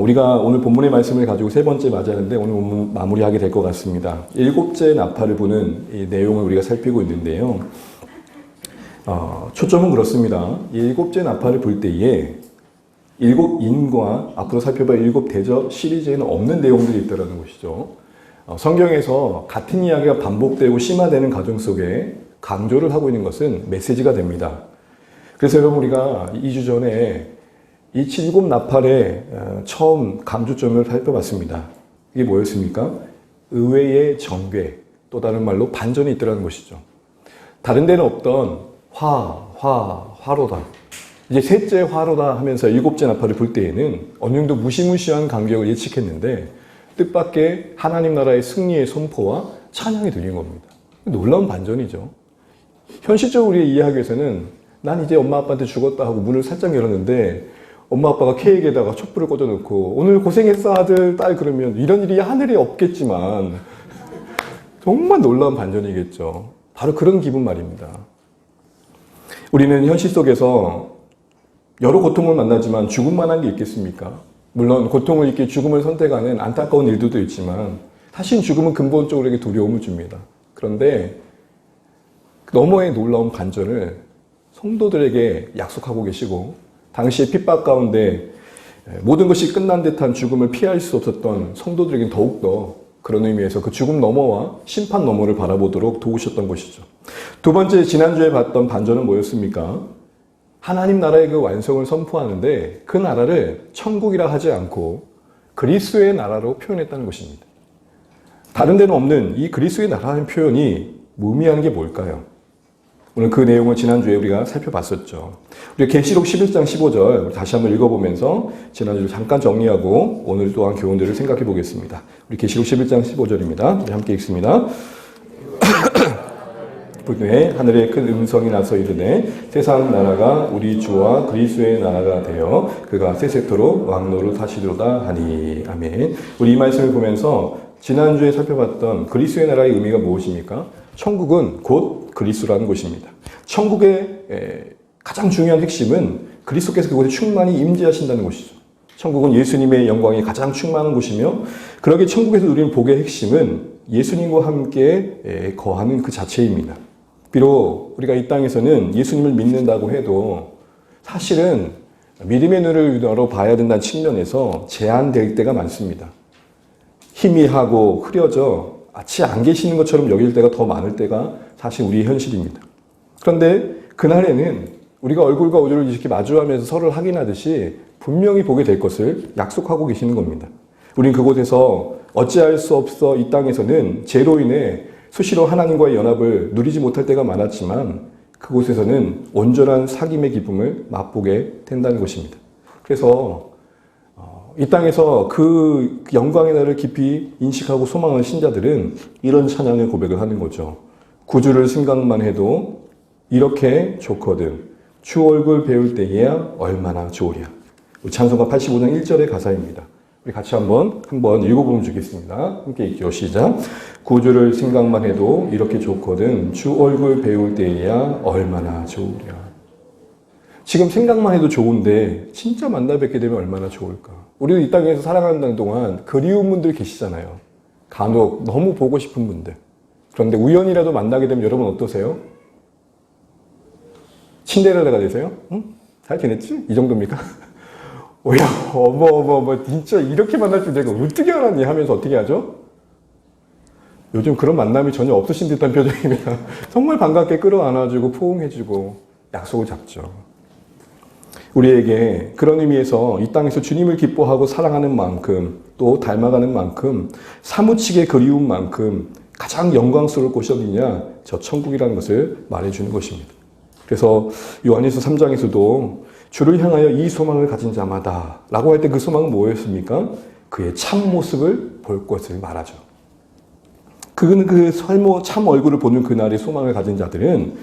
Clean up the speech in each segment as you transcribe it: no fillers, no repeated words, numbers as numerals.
우리가 오늘 본문의 말씀을 가지고 세 번째 맞이하는데 오늘 본문 마무리하게 될 것 같습니다. 일곱째 나팔을 부는 이 내용을 우리가 살피고 있는데요. 초점은 그렇습니다. 일곱째 나팔을 불 때에 일곱 인과 앞으로 살펴볼 일곱 대접 시리즈에는 없는 내용들이 있다는 것이죠. 성경에서 같은 이야기가 반복되고 심화되는 과정 속에 강조를 하고 있는 것은 메시지가 됩니다. 그래서 여러분 우리가 2주 전에 이 칠곱 나팔의 처음 강조점을 살펴봤습니다. 이게 뭐였습니까? 의외의 정괴, 또 다른 말로 반전이 있더라는 것이죠. 다른 데는 없던 화로다. 이제 셋째 화로다 하면서 일곱째 나팔을 불 때에는 어느 정도 무시무시한 간격을 예측했는데 뜻밖의 하나님 나라의 승리의 선포와 찬양이 들린 겁니다. 놀라운 반전이죠. 현실적으로 우리의 이해하기에서는 난 이제 엄마 아빠한테 죽었다 하고 문을 살짝 열었는데 엄마 아빠가 케이크에다가 촛불을 꽂아놓고 오늘 고생했어 아들 딸 그러면 이런 일이 하늘에 없겠지만 정말 놀라운 반전이겠죠. 바로 그런 기분 말입니다. 우리는 현실 속에서 여러 고통을 만나지만 죽음만한 게 있겠습니까? 물론 고통을 잊기 죽음을 선택하는 안타까운 일들도 있지만 사실 죽음은 근본적으로 두려움을 줍니다. 그런데 너머의 놀라운 반전을 성도들에게 약속하고 계시고 당시의 핍박 가운데 모든 것이 끝난 듯한 죽음을 피할 수 없었던 성도들에게는 더욱더 그런 의미에서 그 죽음 너머와 심판 너머를 바라보도록 도우셨던 것이죠. 두 번째, 지난주에 봤던 반전은 뭐였습니까? 하나님 나라의 그 완성을 선포하는데 그 나라를 천국이라 하지 않고 그리스도의 나라로 표현했다는 것입니다. 다른 데는 없는 이 그리스도의 나라라는 표현이 의미하는 게 뭘까요? 오늘 그 내용을 지난주에 우리가 살펴봤었죠. 우리 계시록 11장 15절 다시 한번 읽어보면서 지난주를 잠깐 정리하고 오늘 또한 교훈들을 생각해 보겠습니다. 우리 계시록 11장 15절입니다. 우리 함께 읽습니다. 불교에 하늘에 큰 음성이 나서 이르되 세상 나라가 우리 주와 그리스도의 나라가 되어 그가 세세토록 왕노릇 하시리로다 하니. 아멘. 우리 이 말씀을 보면서 지난주에 살펴봤던 그리스도의 나라의 의미가 무엇입니까? 천국은 곧 그리스도라는 곳입니다. 천국의 가장 중요한 핵심은 그리스도께서 그곳에 충만히 임재하신다는 것이죠. 천국은 예수님의 영광이 가장 충만한 곳이며 그러기에 천국에서 누리는 복의 핵심은 예수님과 함께 거하는 그 자체입니다. 비록 우리가 이 땅에서는 예수님을 믿는다고 해도 사실은 믿음의 눈을 열어 봐야 된다는 측면에서 제한될 때가 많습니다. 희미하고 흐려져 마치 안 계시는 것처럼 여길 때가 더 많을 때가 사실 우리의 현실입니다. 그런데 그날에는 우리가 얼굴과 얼굴을 이렇게 마주하면서 서로를 확인하듯이 분명히 보게 될 것을 약속하고 계시는 겁니다. 우린 그곳에서 어찌할 수 없어 이 땅에서는 죄로 인해 수시로 하나님과의 연합을 누리지 못할 때가 많았지만 그곳에서는 온전한 사귐의 기쁨을 맛보게 된다는 것입니다. 그래서 이 땅에서 그 영광의 날을 깊이 인식하고 소망하는 신자들은 이런 찬양의 고백을 하는 거죠. 구주를 생각만 해도 이렇게 좋거든. 주 얼굴 배울 때에야 얼마나 좋으랴. 우리 찬송가 85장 1절의 가사입니다. 우리 같이 한번 읽어보면 좋겠습니다. 함께 읽죠. 시작. 구주를 생각만 해도 이렇게 좋거든. 주 얼굴 배울 때에야 얼마나 좋으랴. 지금 생각만 해도 좋은데 진짜 만나 뵙게 되면 얼마나 좋을까. 우리도 이 땅에서 살아가는 동안 그리운 분들 계시잖아요. 간혹 너무 보고 싶은 분들. 그런데 우연이라도 만나게 되면 여러분 어떠세요? 친데렐라가 되세요? 응? 잘 지냈지? 이 정도입니까? 야, 어머, 진짜 이렇게 만날 줄 내가 어떻게 알았니? 하면서 어떻게 하죠? 요즘 그런 만남이 전혀 없으신 듯한 표정입니다. 정말 반갑게 끌어안아주고 포옹해주고 약속을 잡죠. 우리에게 그런 의미에서 이 땅에서 주님을 기뻐하고 사랑하는 만큼 또 닮아가는 만큼 사무치게 그리운 만큼 가장 영광스러울 곳이 어디냐? 저 천국이라는 것을 말해주는 것입니다. 그래서 요한일서 3장에서도 주를 향하여 이 소망을 가진 자마다 라고 할 때 그 소망은 뭐였습니까? 그의 참모습을 볼 것을 말하죠. 그는 그 참 얼굴을 보는 그날의 소망을 가진 자들은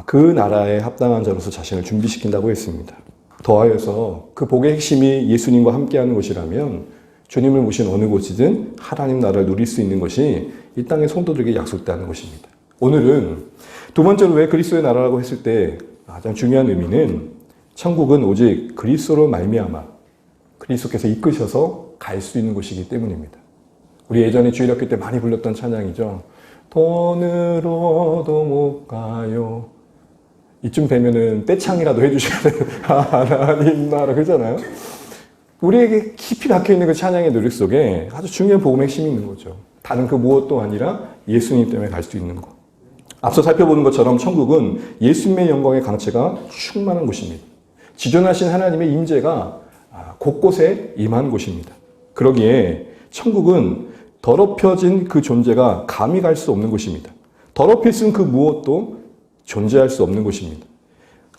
그 나라에 합당한 자로서 자신을 준비시킨다고 했습니다. 더하여서 그 복의 핵심이 예수님과 함께하는 곳이라면 주님을 모신 어느 곳이든 하나님 나라를 누릴 수 있는 것이 이 땅의 성도들에게 약속되는 것입니다. 오늘은 두 번째로 왜 그리스도의 나라라고 했을 때 가장 중요한 의미는 천국은 오직 그리스도로 말미암아 그리스도께서 이끄셔서 갈 수 있는 곳이기 때문입니다. 우리 예전에 주일학교 때 많이 불렀던 찬양이죠. 돈으로도 못 가요. 이쯤 되면은 떼창이라도 해주셔야 돼요. 하나님 나라 그러잖아요. 우리에게 깊이 박혀있는 그 찬양의 노력 속에 아주 중요한 복음의 핵심이 있는 거죠. 다른 그 무엇도 아니라 예수님 때문에 갈 수 있는 것. 앞서 살펴보는 것처럼 천국은 예수님의 영광의 강체가 충만한 곳입니다. 지존하신 하나님의 임재가 곳곳에 임한 곳입니다. 그러기에 천국은 더럽혀진 그 존재가 감히 갈 수 없는 곳입니다. 더럽힐 그 무엇도 존재할 수 없는 곳입니다.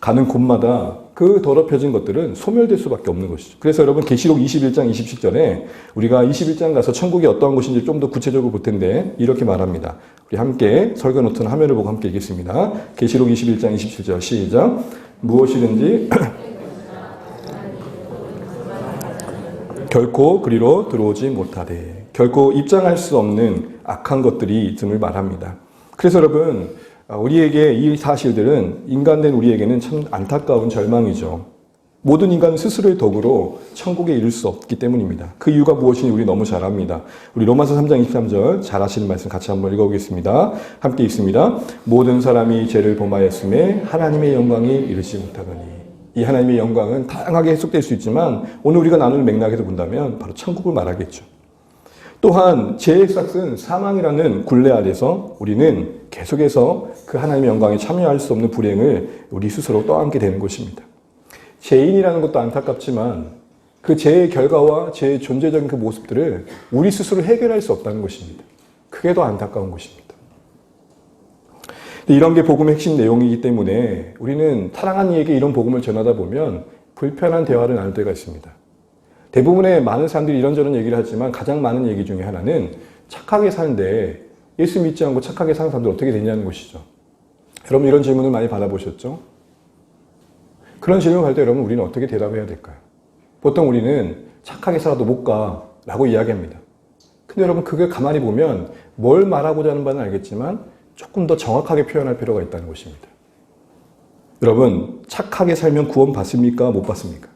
가는 곳마다 그 더럽혀진 것들은 소멸될 수밖에 없는 것이죠. 그래서 여러분 계시록 21장 27절에 우리가 21장 가서 천국이 어떠한 곳인지 좀 더 구체적으로 볼 텐데 이렇게 말합니다. 우리 함께 설교 노트는 화면을 보고 함께 읽겠습니다. 계시록 21장 27절 시작. 무엇이든지 결코 그리로 들어오지 못하되 결코 입장할 수 없는 악한 것들이 있음을 말합니다. 그래서 여러분 우리에게 이 사실들은 인간된 우리에게는 참 안타까운 절망이죠. 모든 인간은 스스로의 덕으로 천국에 이를 수 없기 때문입니다. 그 이유가 무엇인지 우리 너무 잘 압니다. 우리 로마서 3장 23절 잘 아시는 말씀 같이 한번 읽어보겠습니다. 함께 읽습니다. 모든 사람이 죄를 범하였음에 하나님의 영광이 이르지 못하더니. 이 하나님의 영광은 다양하게 해석될 수 있지만 오늘 우리가 나누는 맥락에서 본다면 바로 천국을 말하겠죠. 또한 죄의 삭은 사망이라는 굴레 아래서 우리는 계속해서 그 하나님의 영광에 참여할 수 없는 불행을 우리 스스로 떠안게 되는 것입니다. 죄인이라는 것도 안타깝지만 그 죄의 결과와 죄의 존재적인 그 모습들을 우리 스스로 해결할 수 없다는 것입니다. 그게 더 안타까운 것입니다. 이런 게 복음의 핵심 내용이기 때문에 우리는 사랑하는 이에게 이런 복음을 전하다 보면 불편한 대화를 나눌 때가 있습니다. 대부분의 많은 사람들이 이런저런 얘기를 하지만 가장 많은 얘기 중에 하나는 착하게 사는데 예수 믿지 않고 착하게 사는 사람들 어떻게 되냐는 것이죠. 여러분 이런 질문을 많이 받아보셨죠? 그런 질문을 받을 때 여러분 우리는 어떻게 대답해야 될까요? 보통 우리는 착하게 살아도 못 가라고 이야기합니다. 근데 여러분 그걸 가만히 보면 뭘 말하고자 하는 바는 알겠지만 조금 더 정확하게 표현할 필요가 있다는 것입니다. 여러분 착하게 살면 구원 받습니까? 못 받습니까?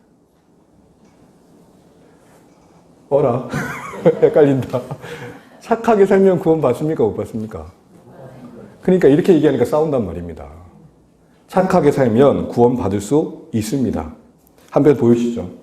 어라 헷갈린다. 착하게 살면 구원 받습니까? 못 받습니까? 그러니까 이렇게 얘기하니까 싸운단 말입니다. 착하게 살면 구원 받을 수 있습니다. 한번 보여주시죠.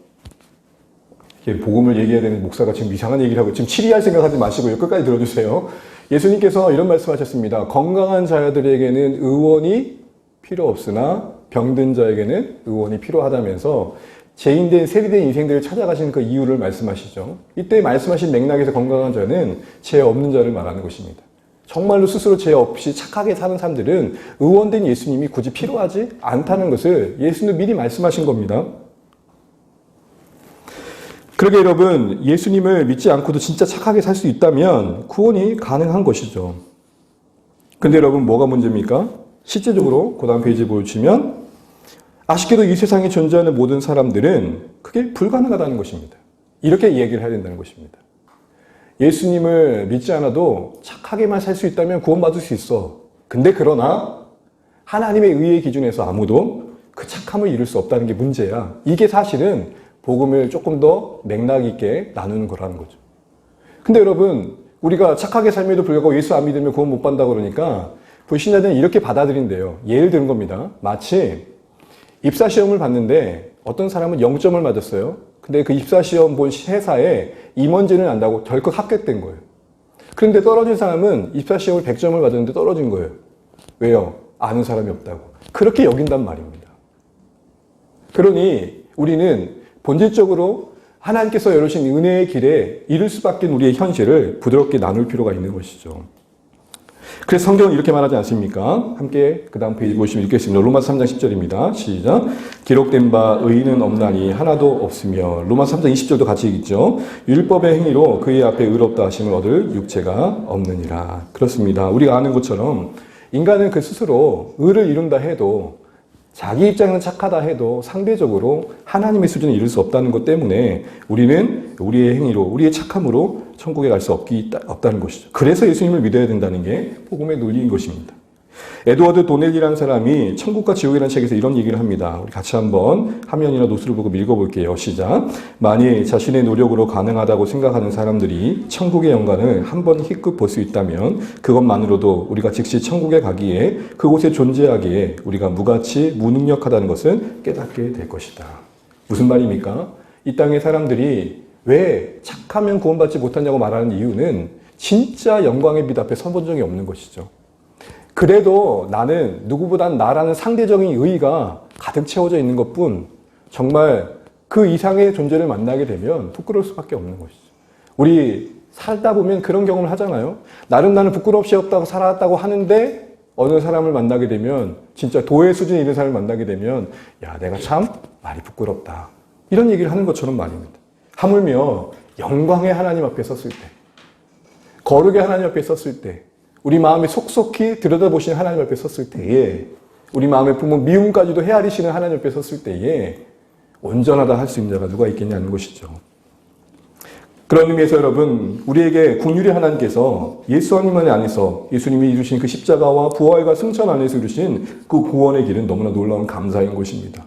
복음을 얘기해야 되는 목사가 지금 이상한 얘기를 하고 지금 치리할 생각하지 마시고요. 끝까지 들어주세요. 예수님께서 이런 말씀하셨습니다. 건강한 자들에게는 의원이 필요 없으나 병든 자에게는 의원이 필요하다면서 죄인된 세리된 인생들을 찾아가시는 그 이유를 말씀하시죠. 이때 말씀하신 맥락에서 건강한 자는 죄 없는 자를 말하는 것입니다. 정말로 스스로 죄 없이 착하게 사는 사람들은 의원된 예수님이 굳이 필요하지 않다는 것을 예수님도 미리 말씀하신 겁니다. 그러게 여러분 예수님을 믿지 않고도 진짜 착하게 살 수 있다면 구원이 가능한 것이죠. 근데 여러분 뭐가 문제입니까? 실제적으로 그 다음 페이지 보여주시면 아쉽게도 이 세상에 존재하는 모든 사람들은 그게 불가능하다는 것입니다. 이렇게 얘기를 해야 된다는 것입니다. 예수님을 믿지 않아도 착하게만 살 수 있다면 구원받을 수 있어. 근데 그러나 하나님의 의의 기준에서 아무도 그 착함을 이룰 수 없다는 게 문제야. 이게 사실은 복음을 조금 더 맥락 있게 나누는 거라는 거죠. 근데 여러분 우리가 착하게 삶에도 불구하고 예수 안 믿으면 구원 못 받는다 그러니까 불신자들은 이렇게 받아들인대요. 예를 드는 겁니다. 마치 입사시험을 봤는데 어떤 사람은 0점을 맞았어요. 근데 그 입사시험 본 회사에 임원진을 안다고 덜컥 합격된 거예요. 그런데 떨어진 사람은 입사시험을 100점을 맞았는데 떨어진 거예요. 왜요? 아는 사람이 없다고. 그렇게 여긴단 말입니다. 그러니 우리는 본질적으로 하나님께서 열으신 은혜의 길에 이룰 수밖에 우리의 현실을 부드럽게 나눌 필요가 있는 것이죠. 그래서 성경은 이렇게 말하지 않습니까? 함께 그 다음 페이지 보시면 읽겠습니다. 로마서 3장 10절입니다. 시작. 기록된 바 의인은 없나니 하나도 없으며. 로마서 3장 20절도 같이 읽죠. 율법의 행위로 그의 앞에 의롭다 하심을 얻을 육체가 없느니라. 그렇습니다. 우리가 아는 것처럼 인간은 그 스스로 의를 이룬다 해도 자기 입장은 착하다 해도 상대적으로 하나님의 수준에 이룰 수 없다는 것 때문에 우리는 우리의 행위로, 우리의 착함으로 천국에 갈 수 없다는 것이죠. 그래서 예수님을 믿어야 된다는 게 복음의 논리인 것입니다. 에드워드 도넬이라는 사람이 천국과 지옥이라는 책에서 이런 얘기를 합니다. 우리 같이 한번 화면이나 노트를 보고 읽어볼게요. 시작. 만일 자신의 노력으로 가능하다고 생각하는 사람들이 천국의 영광을 한번 희끗 볼 수 있다면 그것만으로도 우리가 즉시 천국에 가기에 그곳에 존재하기에 우리가 무가치 무능력하다는 것을 깨닫게 될 것이다. 무슨 말입니까? 이 땅의 사람들이 왜 착하면 구원받지 못하냐고 말하는 이유는 진짜 영광의 빛 앞에 서본 적이 없는 것이죠. 그래도 나는 누구보다 나라는 상대적인 의의가 가득 채워져 있는 것뿐 정말 그 이상의 존재를 만나게 되면 부끄러울 수밖에 없는 것이죠. 우리 살다 보면 그런 경험을 하잖아요. 나는 부끄럽시 없다고 살았다고 하는데 어느 사람을 만나게 되면 진짜 도의 수준에 있는 사람을 만나게 되면 야, 내가 참 많이 부끄럽다. 이런 얘기를 하는 것처럼 말입니다. 하물며 영광의 하나님 앞에 섰을 때, 거룩의 하나님 앞에 섰을 때, 우리 마음에 속속히 들여다보시는 하나님 앞에 섰을 때에, 우리 마음에 품은 미움까지도 헤아리시는 하나님 앞에 섰을 때에 온전하다 할 수 있는 자가 누가 있겠냐는 것이죠. 그런 의미에서 여러분, 우리에게 긍휼의 하나님께서 예수님 안에서 예수님이 이루신 그 십자가와 부활과 승천 안에서 이루신 그 구원의 길은 너무나 놀라운 감사인 것입니다.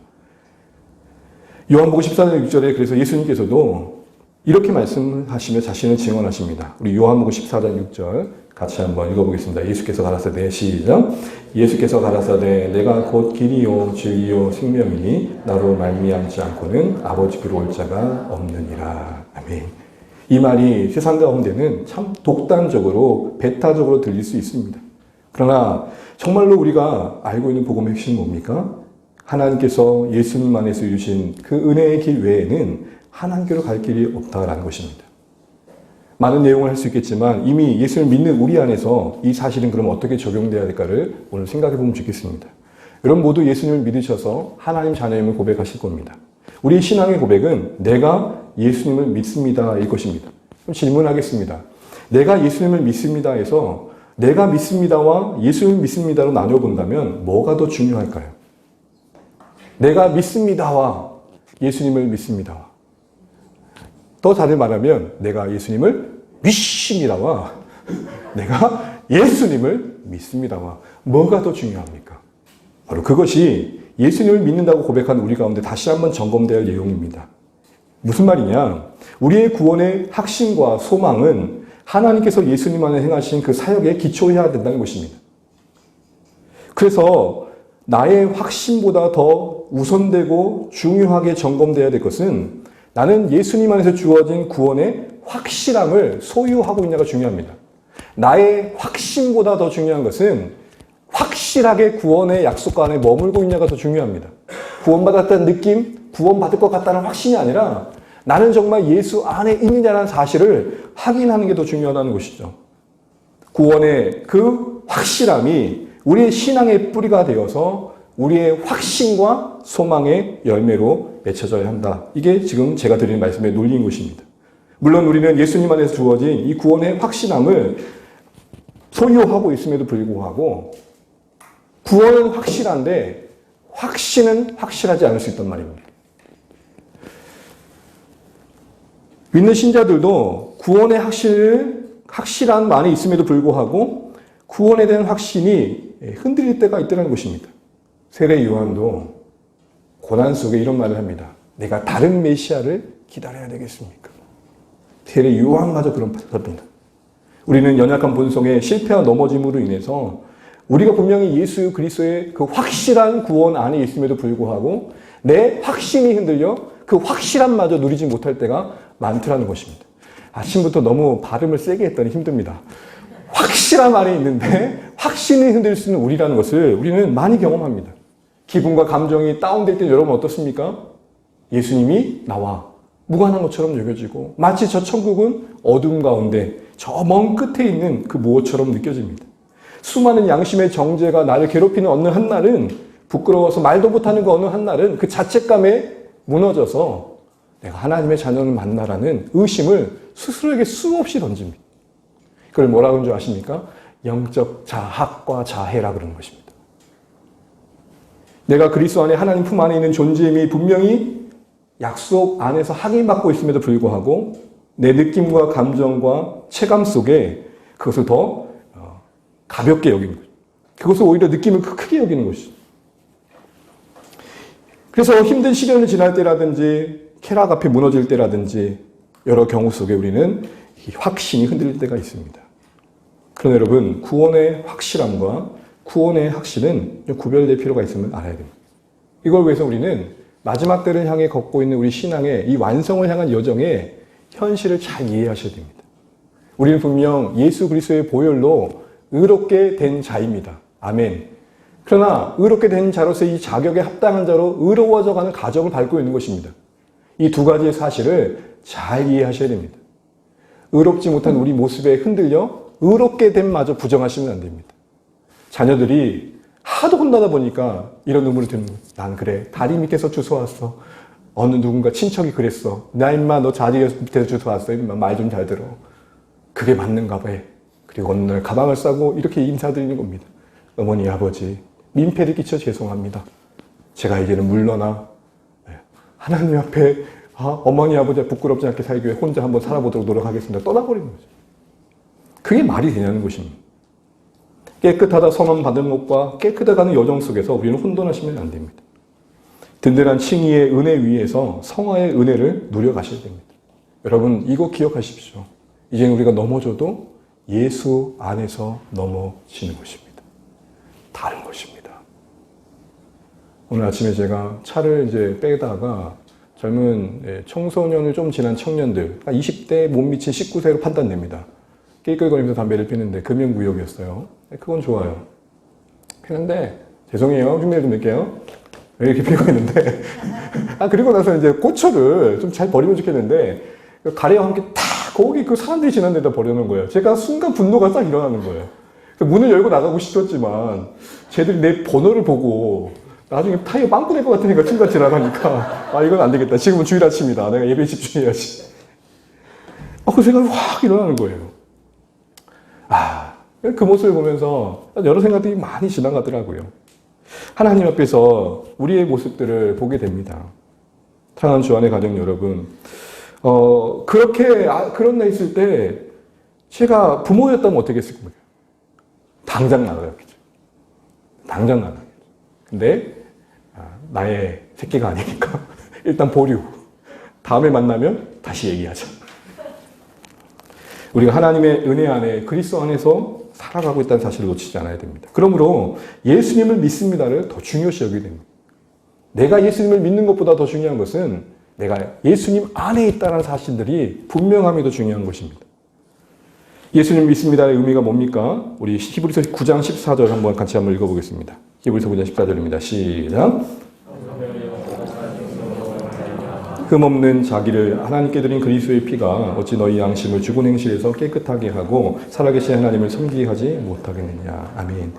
요한복음 14장 6절에 그래서 예수님께서도 이렇게 말씀하시며 자신을 증언하십니다. 우리 요한복음 14장 6절 같이 한번 읽어보겠습니다. 예수께서 가라사대 시작. 예수께서 가라사대 내가 곧 길이요 진리요 생명이니 나로 말미암지 않고는 아버지께로 올 자가 없느니라. 아멘. 이 말이 세상 가운데는 참 독단적으로 배타적으로 들릴 수 있습니다. 그러나 정말로 우리가 알고 있는 복음의 핵심은 뭡니까? 하나님께서 예수님 안에서 주신 그 은혜의 길 외에는 하나님께로 갈 길이 없다라는 것입니다. 많은 내용을 할 수 있겠지만 이미 예수를 믿는 우리 안에서 이 사실은 그럼 어떻게 적용돼야 될까를 오늘 생각해 보면 좋겠습니다. 여러분 모두 예수님을 믿으셔서 하나님 자녀임을 고백하실 겁니다. 우리 신앙의 고백은 내가 예수님을 믿습니다 일 것입니다. 그럼 질문하겠습니다. 내가 예수님을 믿습니다 해서 내가 믿습니다와 예수님을 믿습니다로 나눠본다면 뭐가 더 중요할까요? 내가 믿습니다와 예수님을 믿습니다와, 더 다르게 말하면 내가 예수님을 믿습니다와 내가 예수님을 믿습니다와 뭐가 더 중요합니까? 바로 그것이 예수님을 믿는다고 고백하는 우리 가운데 다시 한번 점검되어야 할 내용입니다. 무슨 말이냐? 우리의 구원의 확신과 소망은 하나님께서 예수님 안에 행하신 그 사역에 기초해야 된다는 것입니다. 그래서 나의 확신보다 더 우선되고 중요하게 점검되어야 될 것은 나는 예수님 안에서 주어진 구원의 확실함을 소유하고 있냐가 중요합니다. 나의 확신보다 더 중요한 것은 확실하게 구원의 약속과 안에 머물고 있냐가 더 중요합니다. 구원받았다는 느낌, 구원받을 것 같다는 확신이 아니라 나는 정말 예수 안에 있느냐라는 사실을 확인하는 게 더 중요하다는 것이죠. 구원의 그 확실함이 우리의 신앙의 뿌리가 되어서 우리의 확신과 소망의 열매로 맺혀져야 한다. 이게 지금 제가 드리는 말씀의 논리인 것입니다. 물론 우리는 예수님 안에서 주어진 이 구원의 확신함을 소유하고 있음에도 불구하고 구원은 확실한데 확신은 확실하지 않을 수 있단 말입니다. 믿는 신자들도 구원의 확실한 만이 있음에도 불구하고 구원에 대한 확신이 흔들릴 때가 있다는 것입니다. 세례 요한도 고난 속에 이런 말을 합니다. 내가 다른 메시아를 기다려야 되겠습니까? 세례 요한마저 그런 말을 합니다. 우리는 연약한 본성의 실패와 넘어짐으로 인해서 우리가 분명히 예수 그리스도의 그 확실한 구원 안에 있음에도 불구하고 내 확신이 흔들려 그 확실함마저 누리지 못할 때가 많더라는 것입니다. 아침부터 너무 발음을 세게 했더니 힘듭니다. 확실함 안에 있는데 확신이 흔들릴 수 있는 우리라는 것을 우리는 많이 경험합니다. 기분과 감정이 다운될 때 여러분 어떻습니까? 예수님이 나와 무관한 것처럼 여겨지고 마치 저 천국은 어둠 가운데 저 먼 끝에 있는 그 무엇처럼 느껴집니다. 수많은 양심의 정죄가 나를 괴롭히는 어느 한날은 부끄러워서 말도 못하는 그 어느 한날은 그 자책감에 무너져서 내가 하나님의 자녀를 만나라는 의심을 스스로에게 수없이 던집니다. 그걸 뭐라고 하는 줄 아십니까? 영적 자학과 자해라 그러는 것입니다. 내가 그리스도 안에 하나님 품 안에 있는 존재임이 분명히 약속 안에서 확인받고 있음에도 불구하고 내 느낌과 감정과 체감 속에 그것을 더 가볍게 여긴 거죠. 그것을 오히려 느낌을 크게 여기는 것이죠. 그래서 힘든 시련을 지날 때라든지 쾌락 앞에 무너질 때라든지 여러 경우 속에 우리는 이 확신이 흔들릴 때가 있습니다. 그러나 여러분, 구원의 확실함과 구원의 확신은 구별될 필요가 있음을 알아야 됩니다. 이걸 위해서 우리는 마지막 때를 향해 걷고 있는 우리 신앙의 이 완성을 향한 여정의 현실을 잘 이해하셔야 됩니다. 우리는 분명 예수 그리스도의 보혈로 의롭게 된 자입니다. 아멘. 그러나 의롭게 된 자로서 이 자격에 합당한 자로 의로워져가는 과정을 밟고 있는 것입니다. 이 두 가지의 사실을 잘 이해하셔야 됩니다. 의롭지 못한 우리 모습에 흔들려 의롭게 됨마저 부정하시면 안 됩니다. 자녀들이 하도 혼나다 보니까 이런 눈물을 드는 거예요. 난 그래. 다리 밑에서 주워왔어. 어느 누군가 친척이 그랬어. 나 임마 너 다리 밑에서 주워왔어. 임마 말 좀 잘 들어. 그게 맞는가 봐. 그리고 어느 날 가방을 싸고 이렇게 인사드리는 겁니다. 어머니, 아버지, 민폐를 끼쳐 죄송합니다. 제가 이제는 물러나 하나님 앞에 어머니, 아버지 부끄럽지 않게 살기 위해 혼자 한번 살아보도록 노력하겠습니다. 떠나버리는 거죠. 그게 말이 되냐는 것입니다. 깨끗하다 선언 받은 것과 깨끗해가는 여정 속에서 우리는 혼돈하시면 안 됩니다. 든든한 칭의의 은혜 위에서 성화의 은혜를 누려가셔야 됩니다. 여러분, 이거 기억하십시오. 이제 우리가 넘어져도 예수 안에서 넘어지는 것입니다. 다른 것입니다. 오늘 아침에 제가 차를 이제 빼다가 젊은 청소년을 좀 지난 청년들, 20대 못 미친 19세로 판단됩니다. 낄낄거리면서 담배를 피는데 금연구역이었어요. 그건 좋아요. 피는데 죄송해요. 흉내 좀 낼게요. 이렇게 피고 있는데 그리고 나서 이제 고초를 좀 잘 버리면 좋겠는데 가래와 함께 탁 거기 그 사람들이 지난 데다 버려놓은 거예요. 제가 순간 분노가 싹 일어나는 거예요. 문을 열고 나가고 싶었지만 쟤들이 내 번호를 보고 나중에 타이어 빵꾸 낼 것 같으니까 친구가 지나가니까 이건 안 되겠다. 지금은 주일 아침이다. 내가 예배에 집중해야지. 그 생각이 확 일어나는 거예요. 그 모습을 보면서 여러 생각들이 많이 지나가더라고요. 하나님 앞에서 우리의 모습들을 보게 됩니다. 사랑하는 주안의 가정 여러분, 그렇게 그런 날 있을 때 제가 부모였다면 어떻게 했을 겁니까? 당장 나가겠죠. 당장 나가겠죠. 근데 나의 새끼가 아니니까 일단 보류. 다음에 만나면 다시 얘기하자. 우리가 하나님의 은혜 안에 그리스도 안에서 살아가고 있다는 사실을 놓치지 않아야 됩니다. 그러므로 예수님을 믿습니다를 더 중요시 여기게 됩니다. 내가 예수님을 믿는 것보다 더 중요한 것은 내가 예수님 안에 있다는 사실들이 분명함이 더 중요한 것입니다. 예수님 믿습니다의 의미가 뭡니까? 우리 히브리서 9장 14절 한번 같이 한번 읽어보겠습니다. 히브리서 9장 14절입니다. 시작. 흠없는 자기를 하나님께 드린 그리스도의 피가 어찌 너희 양심을 죽은 행실에서 깨끗하게 하고 살아계신 하나님을 섬기게 하지 못하겠느냐. 아멘.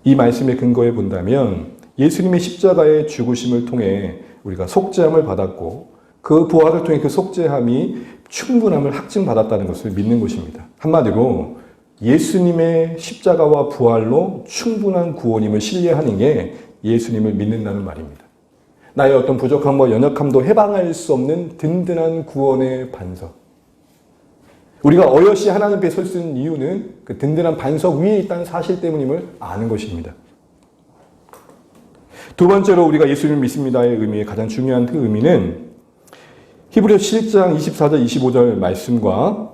이 말씀의 근거에 본다면 예수님의 십자가의 죽으심을 통해 우리가 속죄함을 받았고 그 부활을 통해 그 속죄함이 충분함을 확증받았다는 것을 믿는 것입니다. 한마디로 예수님의 십자가와 부활로 충분한 구원임을 신뢰하는 게 예수님을 믿는다는 말입니다. 나의 어떤 부족함과 연약함도 해방할 수 없는 든든한 구원의 반석. 우리가 어여시 하나님 앞에 설 수 있는 이유는 그 든든한 반석 위에 있다는 사실 때문임을 아는 것입니다. 두 번째로 우리가 예수님을 믿습니다의 의미의 가장 중요한 그 의미는 히브리서 7장 24절 25절 말씀과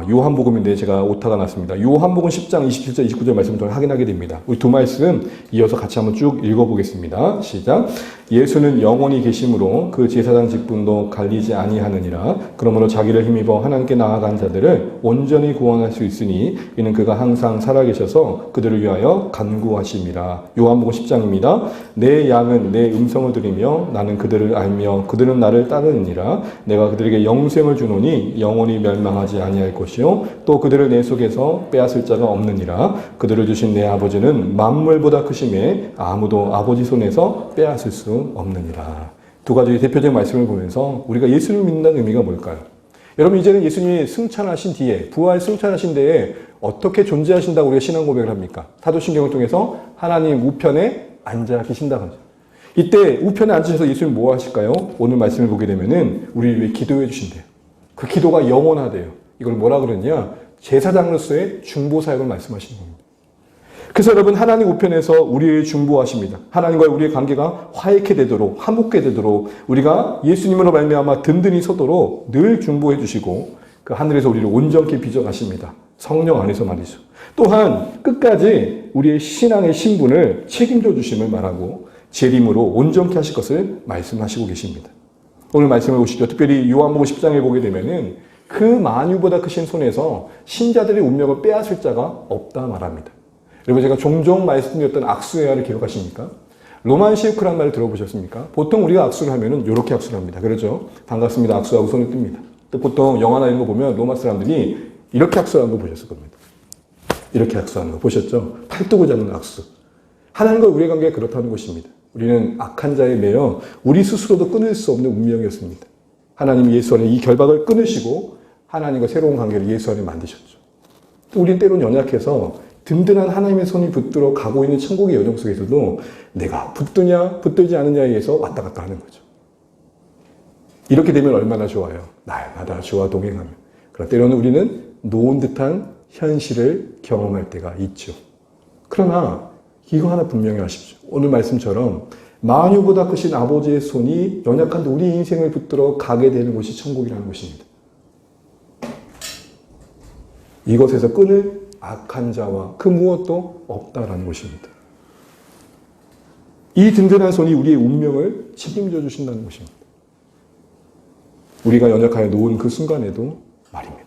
요한복음인데 제가 오타가 났습니다. 요한복음 10장 27절 29절 말씀을 확인하게 됩니다. 우리 두 말씀 이어서 같이 한번 쭉 읽어보겠습니다. 시작. 예수는 영원히 계심으로 그 제사장 직분도 갈리지 아니하느니라. 그러므로 자기를 힘입어 하나님께 나아간 자들을 온전히 구원할 수 있으니 이는 그가 항상 살아계셔서 그들을 위하여 간구하심이라. 요한복음 10장입니다. 내 양은 내 음성을 들으며 나는 그들을 알며 그들은 나를 따르느니라. 내가 그들에게 영생을 주노니 영원히 멸망하지 아니할 것이요 또 그들을 내 속에서 빼앗을 자가 없느니라. 그들을 주신 내 아버지는 만물보다 크심에 아무도 아버지 손에서 빼앗을 수 없느니라. 두 가지 대표적인 말씀을 보면서 우리가 예수님을 믿는다는 의미가 뭘까요? 여러분, 이제는 예수님이 승천하신 뒤에, 부활 승천하신 데에 어떻게 존재하신다고 우리가 신앙 고백을 합니까? 사도신경을 통해서 하나님 우편에 앉아 계신다고 하죠. 이때 우편에 앉으셔서 예수님 뭐 하실까요? 오늘 말씀을 보게 되면은 우리를 위해 기도해 주신대요. 그 기도가 영원하대요. 이걸 뭐라 그러냐? 제사장으로서의 중보사역을 말씀하시는 겁니다. 그래서 여러분 하나님 우편에서 우리를 중보하십니다. 하나님과의 우리의 관계가 화해케 되도록 화목케 되도록 우리가 예수님으로 말미암아 든든히 서도록 늘 중보해 주시고 그 하늘에서 우리를 온전케 빚어가십니다. 성령 안에서 말이죠. 또한 끝까지 우리의 신앙의 신분을 책임져 주심을 말하고 재림으로 온전케 하실 것을 말씀하시고 계십니다. 오늘 말씀을 보시죠. 특별히 요한복음 10장에 보게 되면은 그 만유보다 크신 손에서 신자들의 운명을 빼앗을 자가 없다 말합니다. 여러분 제가 종종 말씀드렸던 악수회화를 기억하십니까? 로만 시우크라는 말을 들어보셨습니까? 보통 우리가 악수를 하면은 이렇게 악수를 합니다. 그렇죠? 반갑습니다. 악수하고 손을 뜹니다. 또 보통 영화나 이런 거 보면 로마 사람들이 이렇게 악수하는 거 보셨을 겁니다. 이렇게 악수하는 거 보셨죠? 팔뚝을 잡는 악수. 하나님과 우리의 관계가 그렇다는 것입니다. 우리는 악한 자에 매여 우리 스스로도 끊을 수 없는 운명이었습니다. 하나님이 예수 안에 이 결박을 끊으시고 하나님과 새로운 관계를 예수 안에 만드셨죠. 또 우리는 때로는 연약해서 든든한 하나님의 손이 붙들어 가고 있는 천국의 여정 속에서도 내가 붙드냐 붙들지 않느냐에 의해서 왔다 갔다 하는 거죠. 이렇게 되면 얼마나 좋아요. 날마다 주와 동행하며. 그러나 때로는 우리는 놓은 듯한 현실을 경험할 때가 있죠. 그러나 이거 하나 분명히 아십시오. 오늘 말씀처럼 만유보다 크신 아버지의 손이 연약한데 우리 인생을 붙들어 가게 되는 곳이 천국이라는 것입니다. 이것에서 끊을 악한 자와 그 무엇도 없다라는 것입니다. 이 든든한 손이 우리의 운명을 책임져 주신다는 것입니다. 우리가 연약하여 놓은 그 순간에도 말입니다.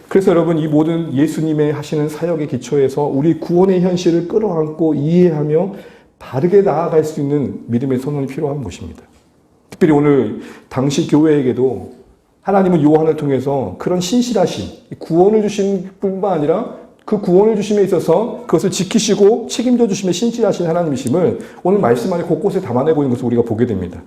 그래서 여러분 이 모든 예수님의 하시는 사역의 기초에서 우리 구원의 현실을 끌어안고 이해하며 바르게 나아갈 수 있는 믿음의 선언이 필요한 것입니다. 특별히 오늘 당시 교회에게도 하나님은 요한을 통해서 그런 신실하신 구원을 주신 뿐만 아니라 그 구원을 주심에 있어서 그것을 지키시고 책임져 주심에 신실하신 하나님이심을 오늘 말씀 안에 곳곳에 담아내고 있는 것을 우리가 보게 됩니다.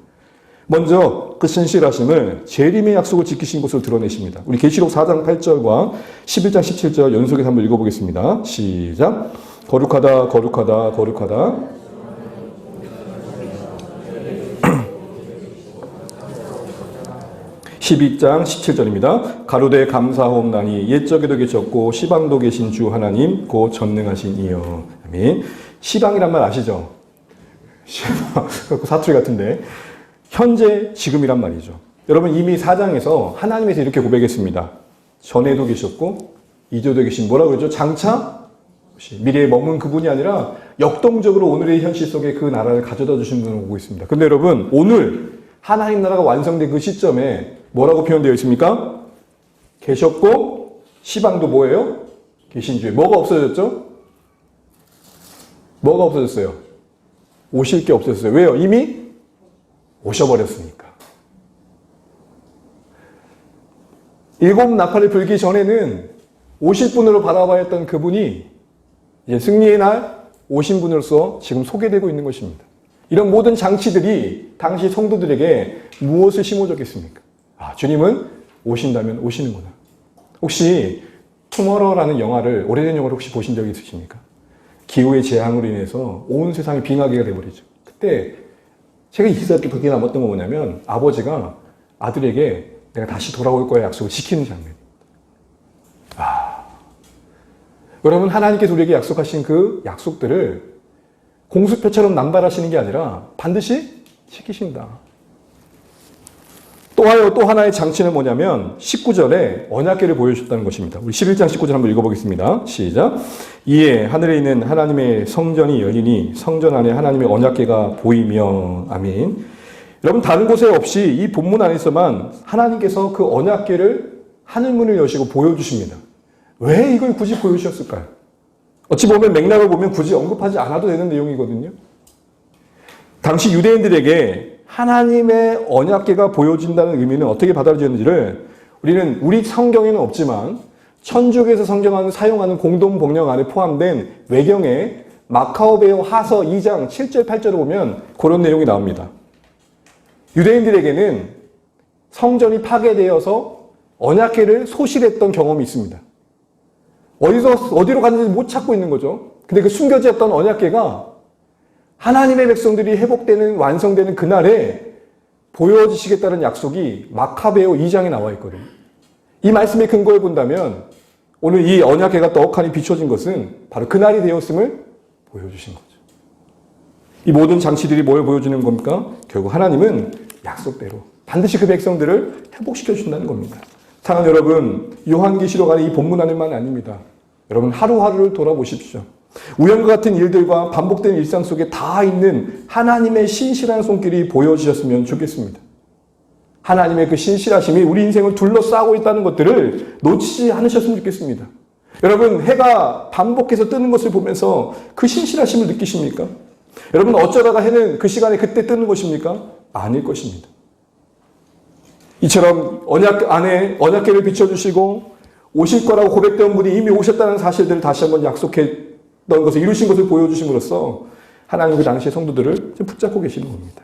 먼저 그 신실하심을 재림의 약속을 지키신 것을 드러내십니다. 우리 계시록 4장 8절과 11장 17절 연속해서 한번 읽어보겠습니다. 시작. 거룩하다 거룩하다 거룩하다 12장 17절입니다. 가로되 감사하옵나니 옛적에도 계셨고 시방도 계신 주 하나님 곧 전능하신 이여. 아멘. 시방이란 말 아시죠? 시방 사투리 같은데 현재 지금이란 말이죠. 여러분 이미 4장에서 하나님에서 이렇게 고백했습니다. 전에도 계셨고 이제도 계신 뭐라고 그러죠? 장차 미래에 머문 그분이 아니라 역동적으로 오늘의 현실 속에 그 나라를 가져다 주신 분을 보고 있습니다. 근데 여러분 오늘 하나님 나라가 완성된 그 시점에 뭐라고 표현되어 있습니까? 계셨고 시방도 뭐예요? 계신 주에 뭐가 없어졌죠? 뭐가 없어졌어요? 오실 게 없어졌어요. 왜요? 이미 오셔버렸으니까. 일곱 나팔을 불기 전에는 오실 분으로 바라봐야 했던 그분이 이제 승리의 날 오신 분으로서 지금 소개되고 있는 것입니다. 이런 모든 장치들이 당시 성도들에게 무엇을 심어줬겠습니까? 아, 주님은 오신다면 오시는구나. 혹시 투머러라는 영화를 오래된 영화를 혹시 보신 적이 있으십니까? 기후의 재앙으로 인해서 온 세상이 빙하기가 돼버리죠. 그때 제가 이삭께 그게 남았던 거 뭐냐면 아버지가 아들에게 내가 다시 돌아올 거야 약속을 지키는 장면입니다. 여러분 하나님께서 우리에게 약속하신 그 약속들을 공수표처럼 남발하시는 게 아니라 반드시 지키신다. 또 하나의 장치는 뭐냐면 19절에 언약궤를 보여주셨다는 것입니다. 우리 11장 19절 한번 읽어보겠습니다. 시작. 이에 하늘에 있는 하나님의 성전이 열리니 성전 안에 하나님의 언약궤가 보이며. 아멘. 여러분 다른 곳에 없이 이 본문 안에서만 하나님께서 그 언약궤를 하늘문을 여시고 보여주십니다. 왜 이걸 굳이 보여주셨을까요? 어찌 보면 맥락을 보면 굳이 언급하지 않아도 되는 내용이거든요. 당시 유대인들에게 하나님의 언약궤가 보여진다는 의미는 어떻게 받아들여지는지를 우리는 우리 성경에는 없지만 천주교에서 성경을 사용하는 공동 번역 안에 포함된 외경에 마카오베오 하서 2장 7절 8절을 보면 그런 내용이 나옵니다. 유대인들에게는 성전이 파괴되어서 언약궤를 소실했던 경험이 있습니다. 어디로 갔는지 못 찾고 있는 거죠. 근데 그 숨겨져 있던 언약궤가 하나님의 백성들이 회복되는, 완성되는 그날에 보여주시겠다는 약속이 마카베오 2장에 나와 있거든요. 이 말씀의 근거에 본다면 오늘 이 언약궤가 떡하니 비춰진 것은 바로 그날이 되었음을 보여주신 거죠. 이 모든 장치들이 뭘 보여주는 겁니까? 결국 하나님은 약속대로 반드시 그 백성들을 회복시켜 준다는 겁니다. 사랑하는 여러분, 요한계시록 안에 이 본문 안에만 아닙니다. 여러분 하루하루를 돌아보십시오. 우연과 같은 일들과 반복된 일상 속에 다 있는 하나님의 신실한 손길이 보여주셨으면 좋겠습니다. 하나님의 그 신실하심이 우리 인생을 둘러싸고 있다는 것들을 놓치지 않으셨으면 좋겠습니다. 여러분, 해가 반복해서 뜨는 것을 보면서 그 신실하심을 느끼십니까? 여러분, 어쩌다가 해는 그 시간에 그때 뜨는 것입니까? 아닐 것입니다. 이처럼 언약 안에 언약궤를 비춰주시고 오실 거라고 고백된 분이 이미 오셨다는 사실들을 다시 한번 약속했던 것을 이루신 것을 보여주심으로써 하나님 그 당시의 성도들을 지금 붙잡고 계시는 겁니다.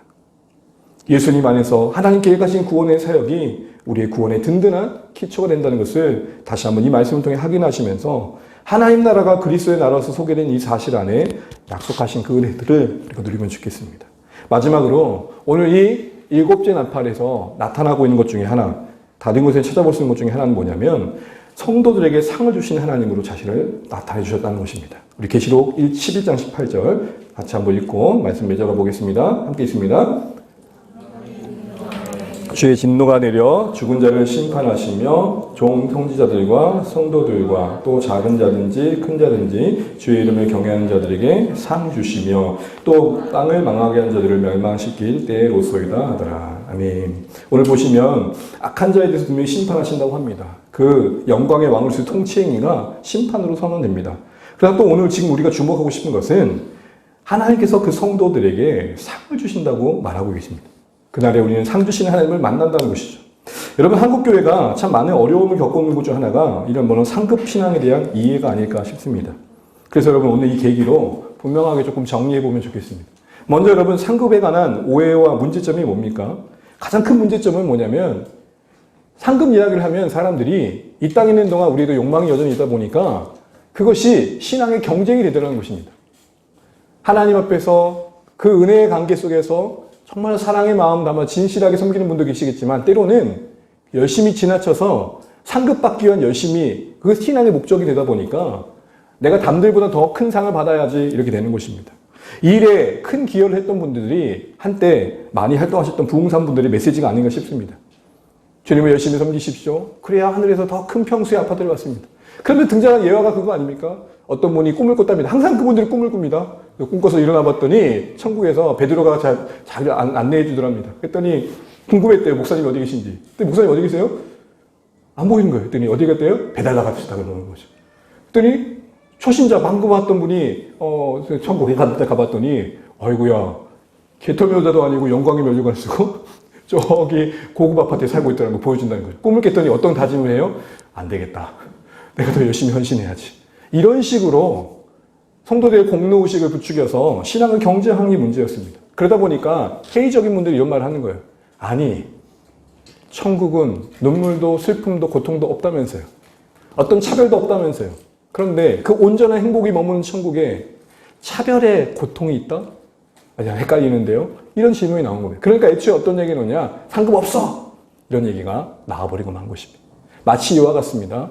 예수님 안에서 하나님 계획하신 구원의 사역이 우리의 구원의 든든한 기초가 된다는 것을 다시 한번 이 말씀을 통해 확인하시면서 하나님 나라가 그리스도의 나라로서 소개된 이 사실 안에 약속하신 그 은혜들을 우리가 누리면 좋겠습니다. 마지막으로 오늘 이 일곱째 나팔에서 나타나고 있는 것 중에 하나, 다른 곳에 찾아볼 수 있는 것 중에 하나는 뭐냐면 성도들에게 상을 주신 하나님으로 자신을 나타내 주셨다는 것입니다. 우리 계시록 11장 18절 같이 한번 읽고 말씀 맺어가 보겠습니다. 함께 있습니다. 주의 진노가 내려 죽은 자를 심판하시며 종 통지자들과 성도들과 또 작은 자든지 큰 자든지 주의 이름을 경외하는 자들에게 상 주시며 또 땅을 망하게 한 자들을 멸망시킬 때로소이다 하더라. 아멘. 오늘 보시면 악한 자에 대해서 분명히 심판하신다고 합니다. 그 영광의 왕으로서의 통치행위가 심판으로 선언됩니다. 그러나 또 오늘 지금 우리가 주목하고 싶은 것은 하나님께서 그 성도들에게 상을 주신다고 말하고 계십니다. 그날에 우리는 상 주시는 하나님을 만난다는 것이죠. 여러분, 한국교회가 참 많은 어려움을 겪어오는 것 중 하나가 이런 상급 신앙에 대한 이해가 아닐까 싶습니다. 그래서 여러분, 오늘 이 계기로 분명하게 조금 정리해보면 좋겠습니다. 먼저 여러분, 상급에 관한 오해와 문제점이 뭡니까? 가장 큰 문제점은 뭐냐면 상급 이야기를 하면 사람들이 이 땅에 있는 동안 우리도 욕망이 여전히 있다 보니까 그것이 신앙의 경쟁이 되더라는 것입니다. 하나님 앞에서 그 은혜의 관계 속에서 정말 사랑의 마음 담아 진실하게 섬기는 분도 계시겠지만 때로는 열심히 지나쳐서 상급받기 위한 열심이 그 신앙의 목적이 되다 보니까 내가 남들보다 더 큰 상을 받아야지 이렇게 되는 것입니다. 이 일에 큰 기여를 했던 분들이 한때 많이 활동하셨던 부흥사분들의 메시지가 아닌가 싶습니다. 주님을 열심히 섬기십시오. 그래야 하늘에서 더 큰 평수의 아파트를 받습니다. 그런데 등장한 예화가 그거 아닙니까? 어떤 분이 꿈을 꿨답니다. 항상 그분들이 꿈을 꿉니다. 꿈꿔서 일어나 봤더니 천국에서 베드로가 자기를 안내해 주더랍니다. 그랬더니 궁금했대요. 목사님 어디 계신지. 그랬더니 목사님 어디 계세요? 안 보이는 거예요. 그랬더니 어디 갔대요? 배달 나갑시다. 그러는 거죠. 그랬더니 초신자 방금 왔던 분이 천국에 가봤더니 아이고야 개털묘자도 아니고 영광의 면류관을 쓰고 저기 고급 아파트에 살고 있다는 거 보여준다는 거예요. 꿈을 깼더니 어떤 다짐을 해요? 안 되겠다. 내가 더 열심히 헌신해야지. 이런 식으로 성도들의 공로의식을 부추겨서 신앙을 경쟁하는 게 문제였습니다. 그러다 보니까 회의적인 분들이 이런 말을 하는 거예요. 아니, 천국은 눈물도 슬픔도 고통도 없다면서요. 어떤 차별도 없다면서요. 그런데 그 온전한 행복이 머무는 천국에 차별의 고통이 있다? 그냥 헷갈리는데요. 이런 질문이 나온 겁니다. 그러니까 애초에 어떤 얘기는 오냐? 상급 없어! 이런 얘기가 나와버리고 만 것입니다. 마치 이와 같습니다.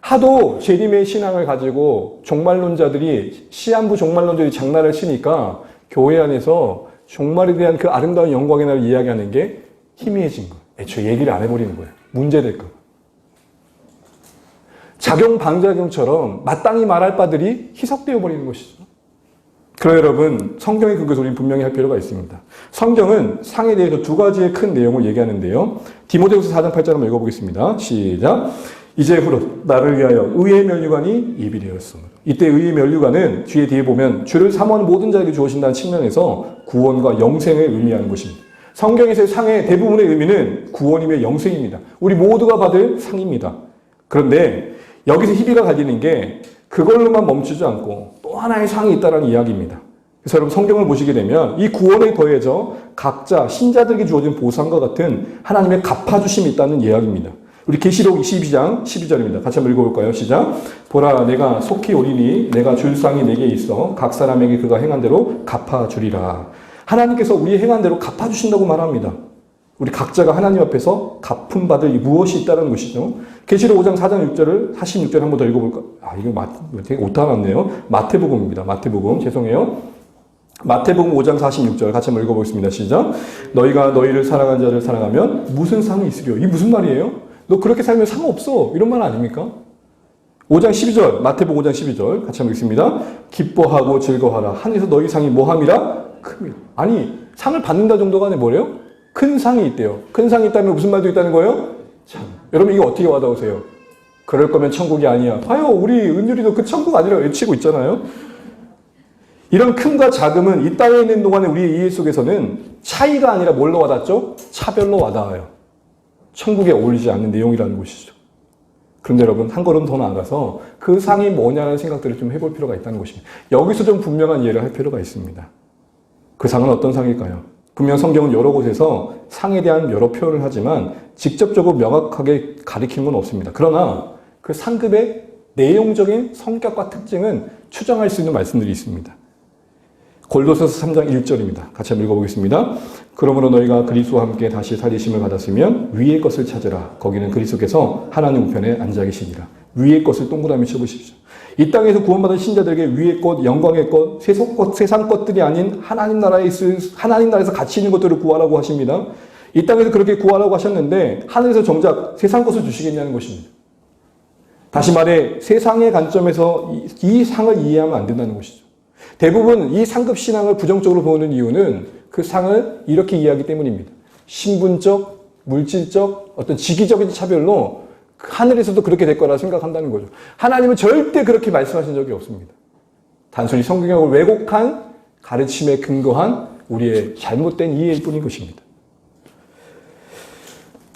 하도 재림의 신앙을 가지고 종말론자들이 시한부 종말론자들이 장난을 치니까 교회 안에서 종말에 대한 그 아름다운 영광의 날을 이야기하는 게 희미해진 거예요. 애초에 얘기를 안 해버리는 거예요. 문제될까 봐. 작용 반작용처럼 마땅히 말할 바들이 희석되어 버리는 것이죠. 그러나 여러분, 성경의 그것을 우리는 분명히 할 필요가 있습니다. 성경은 상에 대해서 두 가지의 큰 내용을 얘기하는데요. 디모데후서 4장 8절 한번 읽어보겠습니다. 시작. 이제후로 나를 위하여 의의 면류관이 예비되었으므로. 이때 의의 면류관은 뒤에 보면 주를 사모하는 모든 자에게 주어진다는 측면에서 구원과 영생을 의미하는 것입니다. 성경에서의 상의 대부분의 의미는 구원이며 영생입니다. 우리 모두가 받을 상입니다. 그런데 여기서 희비가 갈리는 게 그걸로만 멈추지 않고 또 하나의 상이 있다는 이야기입니다. 그래서 여러분 성경을 보시게 되면 이 구원에 더해져 각자 신자들에게 주어진 보상과 같은 하나님의 갚아주심이 있다는 이야기입니다. 우리 계시록 22장 12절입니다. 같이 한번 읽어볼까요? 시작. 보라, 내가 속히 오리니 내가 줄 상이 내게 있어 각 사람에게 그가 행한 대로 갚아주리라. 하나님께서 우리의 행한 대로 갚아주신다고 말합니다. 우리 각자가 하나님 앞에서 갚음받을 무엇이 있다는 것이죠. 계시록 5장 4장 6절을 46절 한번 더 읽어볼까? 이거 되게 오타 났네요. 마태복음입니다. 마태복음 죄송해요. 마태복음 5장 46절 같이 한번 읽어보겠습니다. 시작. 너희가 너희를 사랑한 자를 사랑하면 무슨 상이 있으려? 이게 무슨 말이에요? 너 그렇게 살면 상 없어. 이런 말 아닙니까? 5장 12절 마태복음 5장 12절 같이 한번 읽습니다. 기뻐하고 즐거워하라. 하늘에서 너희 상이 뭐함이라? 큽니다. 아니 상을 받는다 정도가 아니라 뭐래요? 큰 상이 있대요. 큰 상이 있다면 무슨 말도 있다는 거예요? 참. 여러분 이거 어떻게 와닿으세요? 그럴 거면 천국이 아니야. 봐요. 우리 은율이도 그 천국 아니라고 외치고 있잖아요. 이런 큼과 작음은 이 땅에 있는 동안에 우리의 이해 속에서는 차이가 아니라 뭘로 와닿죠? 차별로 와닿아요. 천국에 어울리지 않는 내용이라는 것이죠. 그런데 여러분 한 걸음 더 나아가서 그 상이 뭐냐는 생각들을 좀 해볼 필요가 있다는 것입니다. 여기서 좀 분명한 이해를 할 필요가 있습니다. 그 상은 어떤 상일까요? 분명 성경은 여러 곳에서 상에 대한 여러 표현을 하지만 직접적으로 명확하게 가리키는 건 없습니다. 그러나 그 상급의 내용적인 성격과 특징은 추정할 수 있는 말씀들이 있습니다. 골로새서 3장 1절입니다. 같이 한번 읽어보겠습니다. 그러므로 너희가 그리스도와 함께 다시 살리심을 받았으면 위의 것을 찾으라. 거기는 그리스도께서 하나님 우편에 앉아 계시니라. 위의 것을 동그라미 쳐보십시오. 이 땅에서 구원받은 신자들에게 위의 것, 영광의 것, 세상 것들이 아닌 하나님 나라에서 가치 있는 것들을 구하라고 하십니다. 이 땅에서 그렇게 구하라고 하셨는데 하늘에서 정작 세상 것을 주시겠냐는 것입니다. 다시 말해 세상의 관점에서 이 상을 이해하면 안 된다는 것이죠. 대부분 이 상급 신앙을 부정적으로 보는 이유는 그 상을 이렇게 이해하기 때문입니다. 신분적, 물질적, 어떤 직위적인 차별로 하늘에서도 그렇게 될 거라 생각한다는 거죠. 하나님은 절대 그렇게 말씀하신 적이 없습니다. 단순히 성경을 왜곡한 가르침에 근거한 우리의 잘못된 이해일 뿐인 것입니다.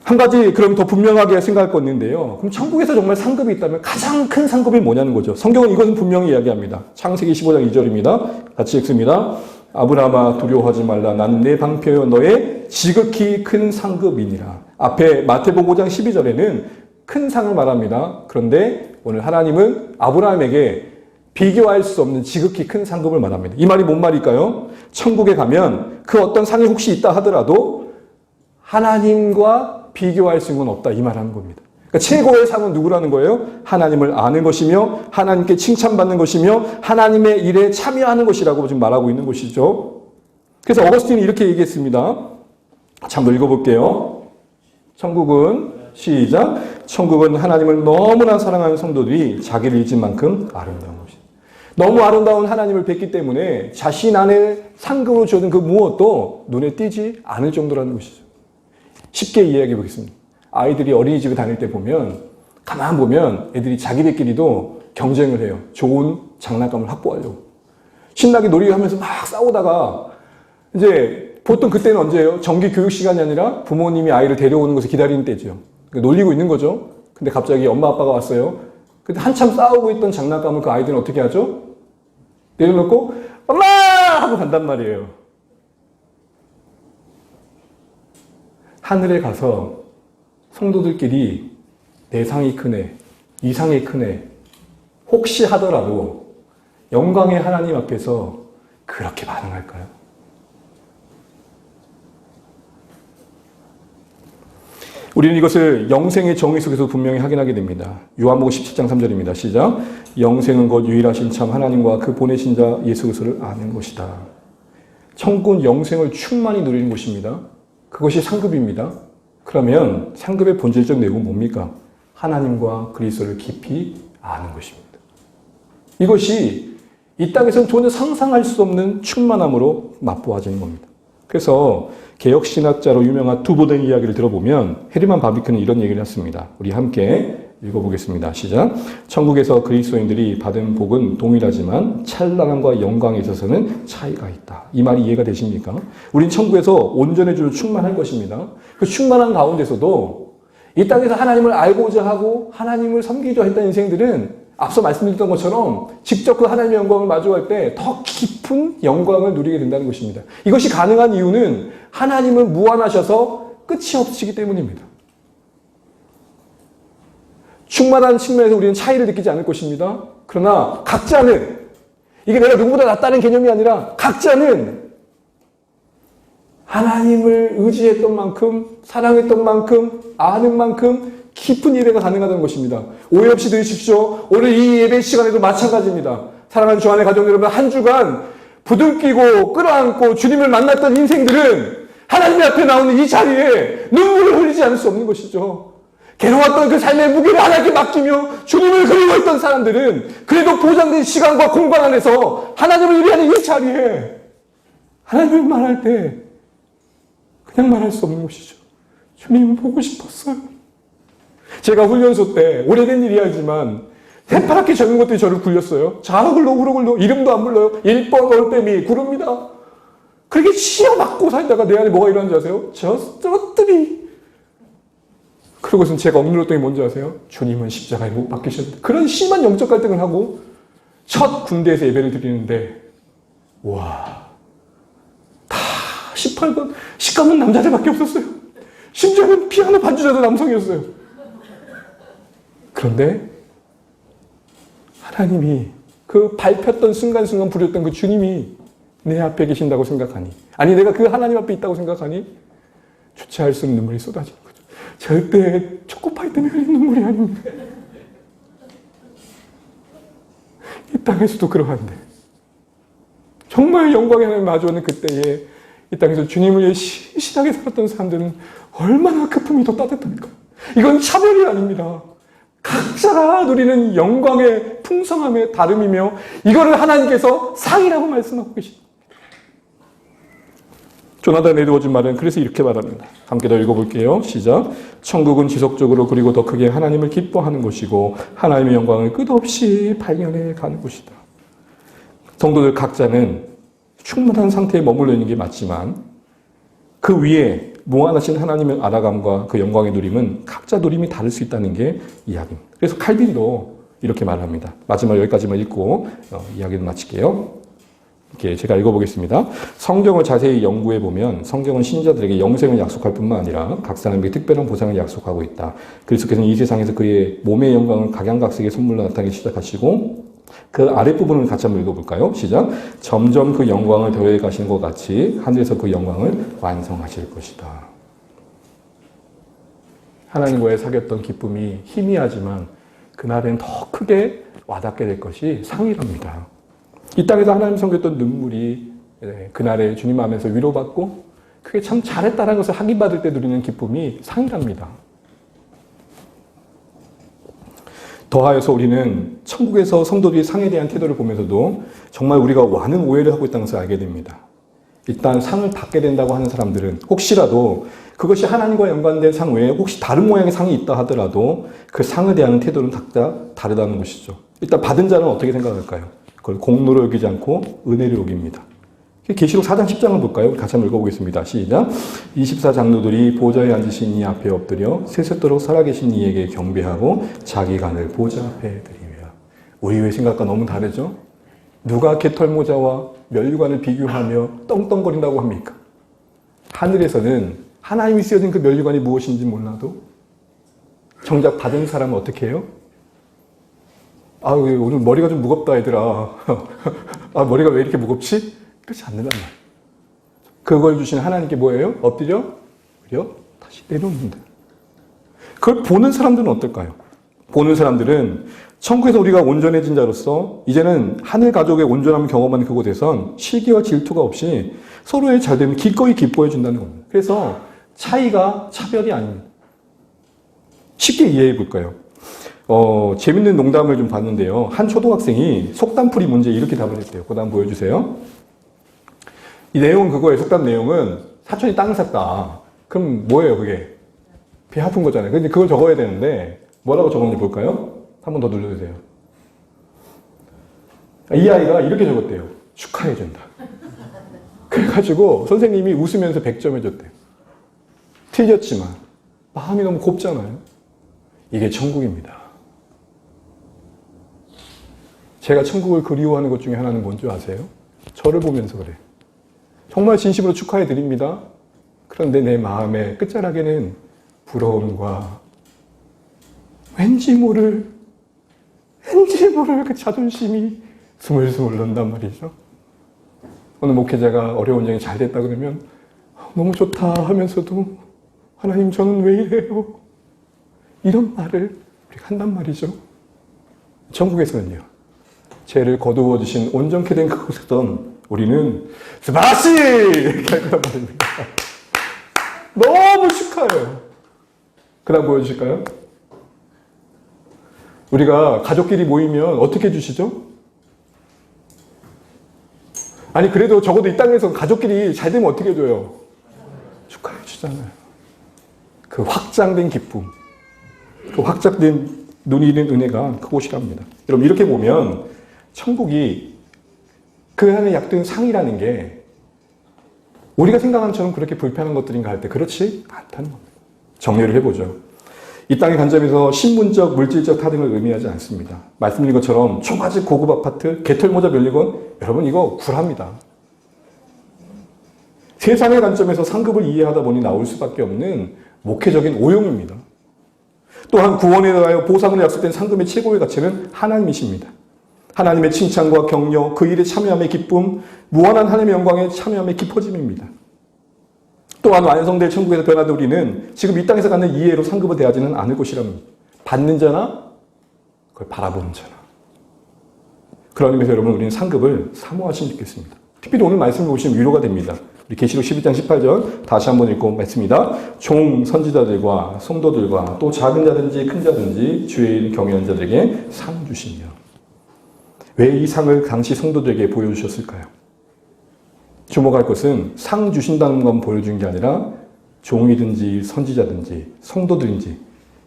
한 가지 그럼 더 분명하게 생각할 거 있는데요. 그럼 천국에서 정말 상급이 있다면 가장 큰 상급이 뭐냐는 거죠. 성경은 이것은 분명히 이야기합니다. 창세기 15장 2절입니다. 같이 읽습니다. 아브라함아 두려워하지 말라. 나는 내 방패여 너의 지극히 큰 상급이니라. 앞에 마태복음 5장 12절에는 큰 상을 말합니다. 그런데 오늘 하나님은 아브라함에게 비교할 수 없는 지극히 큰 상급을 말합니다. 이 말이 뭔 말일까요? 천국에 가면 그 어떤 상이 혹시 있다 하더라도 하나님과 비교할 수 있는 건 없다. 이 말하는 겁니다. 그러니까 최고의 상은 누구라는 거예요? 하나님을 아는 것이며 하나님께 칭찬받는 것이며 하나님의 일에 참여하는 것이라고 지금 말하고 있는 것이죠. 그래서 어거스틴이 이렇게 얘기했습니다. 한번 읽어볼게요. 천국은 시작. 천국은 하나님을 너무나 사랑하는 성도들이 자기를 잊은 만큼 아름다운 것이다. 너무 아름다운 하나님을 뵙기 때문에 자신 안에 상급으로 주어진 그 무엇도 눈에 띄지 않을 정도라는 것이죠. 쉽게 이야기해 보겠습니다. 아이들이 어린이집에 다닐 때 보면 가만 보면 애들이 자기들끼리도 경쟁을 해요. 좋은 장난감을 확보하려고. 신나게 놀이하면서 막 싸우다가 이제 보통 그때는 언제예요? 정기 교육 시간이 아니라 부모님이 아이를 데려오는 것을 기다리는 때죠. 놀리고 있는 거죠. 근데 갑자기 엄마 아빠가 왔어요. 근데 한참 싸우고 있던 장난감을 그 아이들은 어떻게 하죠? 내려놓고 엄마! 하고 간단 말이에요. 하늘에 가서 성도들끼리 내 상이 크네, 이 상이 크네, 혹시 하더라도 영광의 하나님 앞에서 그렇게 반응할까요? 우리는 이것을 영생의 정의 속에서 분명히 확인하게 됩니다. 요한복음 17장 3절입니다. 시작. 영생은 곧 유일하신 참 하나님과 그 보내신 자 예수 그리스도를 아는 것이다. 천국은 영생을 충만히 누리는 곳입니다. 그것이 상급입니다. 그러면 상급의 본질적 내용은 뭡니까? 하나님과 그리스도를 깊이 아는 것입니다. 이것이 이 땅에서는 전혀 상상할 수 없는 충만함으로 맛보아지는 겁니다. 그래서 개혁신학자로 유명한 두보댕 이야기를 들어보면 헤르만 바비크는 이런 얘기를 했습니다. 우리 함께 읽어보겠습니다. 시작. 천국에서 그리스도인들이 받은 복은 동일하지만 찬란함과 영광에 있어서는 차이가 있다. 이 말이 이해가 되십니까? 우린 천국에서 온전해지고 충만할 것입니다. 그 충만한 가운데서도 이 땅에서 하나님을 알고자 하고 하나님을 섬기려 했던 인생들은 앞서 말씀드렸던 것처럼 직접 그 하나님의 영광을 마주할 때 더 깊은 영광을 누리게 된다는 것입니다. 이것이 가능한 이유는 하나님은 무한하셔서 끝이 없으시기 때문입니다. 충만한 측면에서 우리는 차이를 느끼지 않을 것입니다. 그러나 각자는, 이게 내가 누구보다 낫다는 개념이 아니라 각자는 하나님을 의지했던 만큼, 사랑했던 만큼, 아는 만큼 깊은 예배가 가능하다는 것입니다. 오해 없이 들으십시오. 오늘 이 예배 시간에도 마찬가지입니다. 사랑하는 주안의 가족 여러분, 한 주간 부둥키고 끌어안고 주님을 만났던 인생들은 하나님 앞에 나오는 이 자리에 눈물을 흘리지 않을 수 없는 것이죠. 괴로웠던 그 삶의 무게를 하나님께 맡기며 주님을 그리워했던 사람들은 그래도 보장된 시간과 공간 안에서 하나님을 위하는 이 자리에 하나님을 말할 때 그냥 말할 수 없는 것이죠. 주님 보고 싶었어요. 제가 훈련소 때 오래된 일이 알지만 새파랗게 젊은 것들이 저를 굴렸어요. 자글로 이름도 안 불러요. 1번 올빼미 구릅니다. 그렇게 치어맞고 살다가 내 안에 뭐가 일어나는지 아세요? 저것들이. 그러고선 제가 억눌렀던 게 뭔지 아세요? 주님은 십자가에 못 박히셨는데. 그런 심한 영적 갈등을 하고 첫 군대에서 예배를 드리는데 와, 다 18번 시커먼 남자들밖에 없었어요. 심지어는 피아노 반주자도 남성이었어요. 그런데 하나님이 그 밟혔던 순간순간 부렸던 그 주님이 내 앞에 계신다고 생각하니, 아니 내가 그 하나님 앞에 있다고 생각하니 주체할 수 없는 눈물이 쏟아지는 거죠. 절대 초코파이 때문에 흘린 눈물이 아닙니다. 이 땅에서도 그러한데 정말 영광의 하나님 마주하는 그때에 이 땅에서 주님을 위해 신실하게 살았던 사람들은 얼마나 그 품이 더 따뜻합니까? 이건 차별이 아닙니다. 각자가 누리는 영광의 풍성함의 다름이며 이거를 하나님께서 상이라고 말씀하고 계십니다. 조나단 에드워즈 말은 그래서 이렇게 말합니다. 함께 더 읽어볼게요. 시작. 천국은 지속적으로 그리고 더 크게 하나님을 기뻐하는 곳이고 하나님의 영광을 끝없이 발견해 가는 곳이다. 성도들 각자는 충분한 상태에 머물러 있는 게 맞지만 그 위에 무한하신 하나님의 알아감과 그 영광의 누림은 각자 누림이 다를 수 있다는 게 이야기입니다. 그래서 칼빈도 이렇게 말합니다. 마지막 여기까지만 읽고 이야기를 마칠게요. 이렇게 제가 읽어보겠습니다. 성경을 자세히 연구해 보면 성경은 신자들에게 영생을 약속할 뿐만 아니라 각 사람에게 특별한 보상을 약속하고 있다. 그리스도께서는 이 세상에서 그의 몸의 영광을 각양각색의 선물로 나타내기 시작하시고 그 아랫부분을 같이 한번 읽어볼까요? 시작. 점점 그 영광을 더해 가시는 것 같이 하늘에서 그 영광을 완성하실 것이다. 하나님과의 사귀었던 기쁨이 희미하지만 그날엔 더 크게 와닿게 될 것이 상이랍니다. 이 땅에서 하나님 섬겼던 눈물이 그날에 주님 안에서 위로받고 그게 참 잘했다는 것을 확인받을 때 누리는 기쁨이 상이랍니다. 더하여서 우리는 천국에서 성도들이 상에 대한 태도를 보면서도 정말 우리가 많은 오해를 하고 있다는 것을 알게 됩니다. 일단 상을 받게 된다고 하는 사람들은 혹시라도 그것이 하나님과 연관된 상 외에 혹시 다른 모양의 상이 있다 하더라도 그 상에 대한 태도는 각자 다르다는 것이죠. 일단 받은 자는 어떻게 생각할까요? 그걸 공로로 여기지 않고 은혜로 여깁니다. 계시록 4장 10장을 볼까요? 같이 한번 읽어보겠습니다. 시작. 24장로들이 보좌에 앉으신 이 앞에 엎드려 세세토록 살아계신 이에게 경배하고 자기 간을 보좌 앞에 드리며. 우리의 생각과 너무 다르죠? 누가 개털모자와 면류관을 비교하며 떵떵거린다고 합니까? 하늘에서는 하나님이 쓰여진 그 면류관이 무엇인지 몰라도 정작 받은 사람은 어떻게 해요? 아, 오늘 머리가 좀 무겁다 얘들아. 아, 머리가 왜 이렇게 무겁지? 그렇지 않는단 말이에요. 그걸 주신 하나님께 뭐예요? 엎드려 다시 내려놓는다. 그걸 보는 사람들은 어떨까요? 보는 사람들은 천국에서 우리가 온전해진 자로서 이제는 하늘 가족의 온전함을 경험하는 그곳에선 시기와 질투가 없이 서로의 잘됨을 기꺼이 기뻐해 준다는 겁니다. 그래서 차별이 아닙니다. 쉽게 이해해 볼까요? 재밌는 농담을 좀 봤는데요. 한 초등학생이 속담풀이 문제에 이렇게 답을 했대요. 그거 한번 보여주세요. 이 내용은 그거예요. 속담 내용은 사촌이 땅을 샀다. 그럼 뭐예요, 그게? 배 아픈 거잖아요. 근데 그걸 적어야 되는데 뭐라고 적었는지 볼까요? 한 번 더 눌러주세요. 이 아이가 이렇게 적었대요. 축하해준다. 그래가지고 선생님이 웃으면서 100점 해줬대요. 틀렸지만 마음이 너무 곱잖아요. 이게 천국입니다. 제가 천국을 그리워하는 것 중에 하나는 뭔지 아세요? 저를 보면서 그래요. 정말 진심으로 축하해 드립니다. 그런데 내 마음의 끝자락에는 부러움과 왠지 모를 그 자존심이 스물스물 논단 말이죠. 어느 목회자가 어려운 일이 잘 됐다 그러면 너무 좋다 하면서도 하나님 저는 왜 이래요? 이런 말을 우리가 한단 말이죠. 천국에서는요. 죄를 거두어 주신 온전케 된 그곳에선 우리는 스바시! 이렇게 할 거란 말입니다. 너무 축하해요. 그 다음 보여주실까요? 우리가 가족끼리 모이면 어떻게 해주시죠? 아니 그래도 적어도 이 땅에서 가족끼리 잘 되면 어떻게 해줘요? 축하해 주잖아요. 그 확장된 기쁨, 그 확장된 눈이 있는 은혜가 그곳이랍니다. 여러분 이렇게 보면 천국이 그 안에 약된 상이라는 게 우리가 생각하는 처럼 그렇게 불편한 것들인가 할 때 그렇지 않다는 겁니다. 정리를 해보죠. 이 땅의 관점에서 신분적, 물질적 타등을 의미하지 않습니다. 말씀드린 것처럼 초가집 고급 아파트, 개털모자 별리건 여러분 이거 굴합니다. 세상의 관점에서 상급을 이해하다 보니 나올 수밖에 없는 목회적인 오용입니다. 또한 구원에 대하여 보상을 약속된 상급의 최고의 가치는 하나님이십니다. 하나님의 칭찬과 격려, 그 일에 참여함의 기쁨, 무한한 하나님의 영광에 참여함의 깊어짐입니다. 또한 완성될 천국에서 변화된 우리는 지금 이 땅에서 갖는 이해로 상급을 대하지는 않을 것이랍니다. 받는 자나 그걸 바라보는 자나. 그런 의미에서 여러분 우리는 상급을 사모하시면 좋겠습니다. 특별히 오늘 말씀을 보시면 위로가 됩니다. 우리 계시록 11장 18절 다시 한번 읽고 말씀입니다. 종 선지자들과 성도들과 또 작은 자든지 큰 자든지 주의 일 경외하는 자들에게 상 주시며. 왜 이 상을 당시 성도들에게 보여주셨을까요? 주목할 것은 상 주신다는 건 보여준 게 아니라 종이든지 선지자든지 성도들인지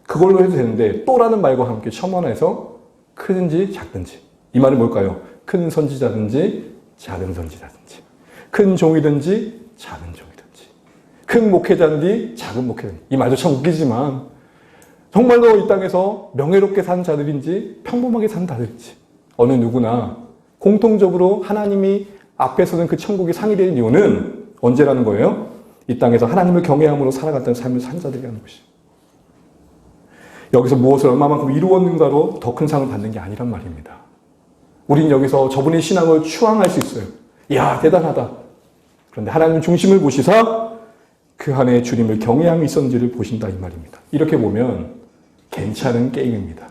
그걸로 해도 되는데 또라는 말과 함께 첨언해서 크든지 작든지 이 말은 뭘까요? 큰 선지자든지 작은 선지자든지 큰 종이든지 작은 종이든지 큰 목회자든지 작은 목회자든지 이 말도 참 웃기지만 정말로 이 땅에서 명예롭게 사는 자들인지 평범하게 사는 자들인지 어느 누구나 공통적으로 하나님이 앞에서는 그 천국이 상이 되는 이유는 언제라는 거예요? 이 땅에서 하나님을 경외함으로 살아갔던 삶을 산 자들이라는 것이죠. 여기서 무엇을 얼마만큼 이루었는가로 더 큰 상을 받는 게 아니란 말입니다. 우리는 여기서 저분의 신앙을 추앙할 수 있어요. 이야 대단하다. 그런데 하나님 중심을 보시사 그 안에 주님을 경외함이 있었는지를 보신다 이 말입니다. 이렇게 보면 괜찮은 게임입니다.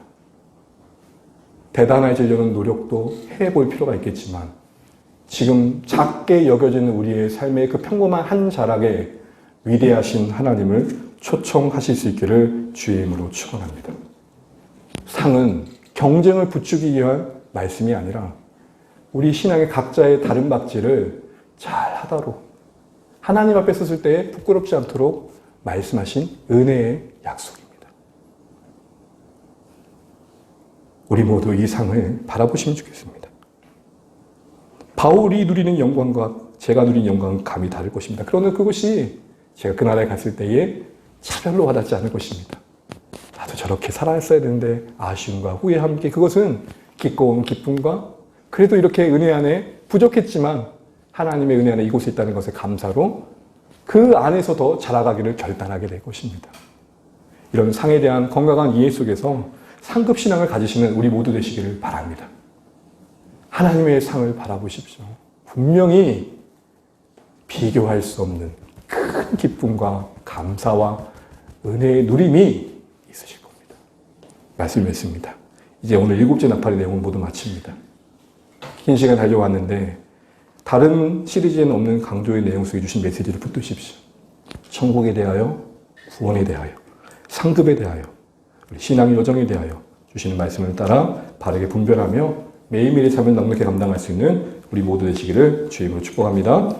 대단해지려는 노력도 해볼 필요가 있겠지만 지금 작게 여겨지는 우리의 삶의 그 평범한 한 자락에 위대하신 하나님을 초청하실 수 있기를 주의 이름으로 축원합니다. 상은 경쟁을 부추기기 위한 말씀이 아니라 우리 신앙의 각자의 다른 박질을 잘 하다로 하나님 앞에 섰을 때 부끄럽지 않도록 말씀하신 은혜의 약속입니다. 우리 모두 이 상을 바라보시면 좋겠습니다. 바울이 누리는 영광과 제가 누리는 영광은 감이 다를 것입니다. 그러나 그것이 제가 그 나라에 갔을 때에 차별로 와닿지 않을 것입니다. 나도 저렇게 살아야 되는데 아쉬움과 후회 함께 그것은 기꺼운 기쁨과 그래도 이렇게 은혜 안에 부족했지만 하나님의 은혜 안에 이곳에 있다는 것에 감사로 그 안에서 더 자라가기를 결단하게 될 것입니다. 이런 상에 대한 건강한 이해 속에서 상급 신앙을 가지시는 우리 모두 되시기를 바랍니다. 하나님의 상을 바라보십시오. 분명히 비교할 수 없는 큰 기쁨과 감사와 은혜의 누림이 있으실 겁니다. 말씀을 맺습니다. 이제 오늘 7째 나팔의 내용을 모두 마칩니다. 긴 시간 달려왔는데 다른 시리즈에는 없는 강조의 내용 속에 주신 메시지를 붙드십시오. 천국에 대하여, 구원에 대하여, 상급에 대하여, 우리 신앙의 여정에 대하여 주시는 말씀을 따라 바르게 분별하며 매일매일의 삶을 넉넉히 감당할 수 있는 우리 모두 되시기를 주의 이름으로 축복합니다.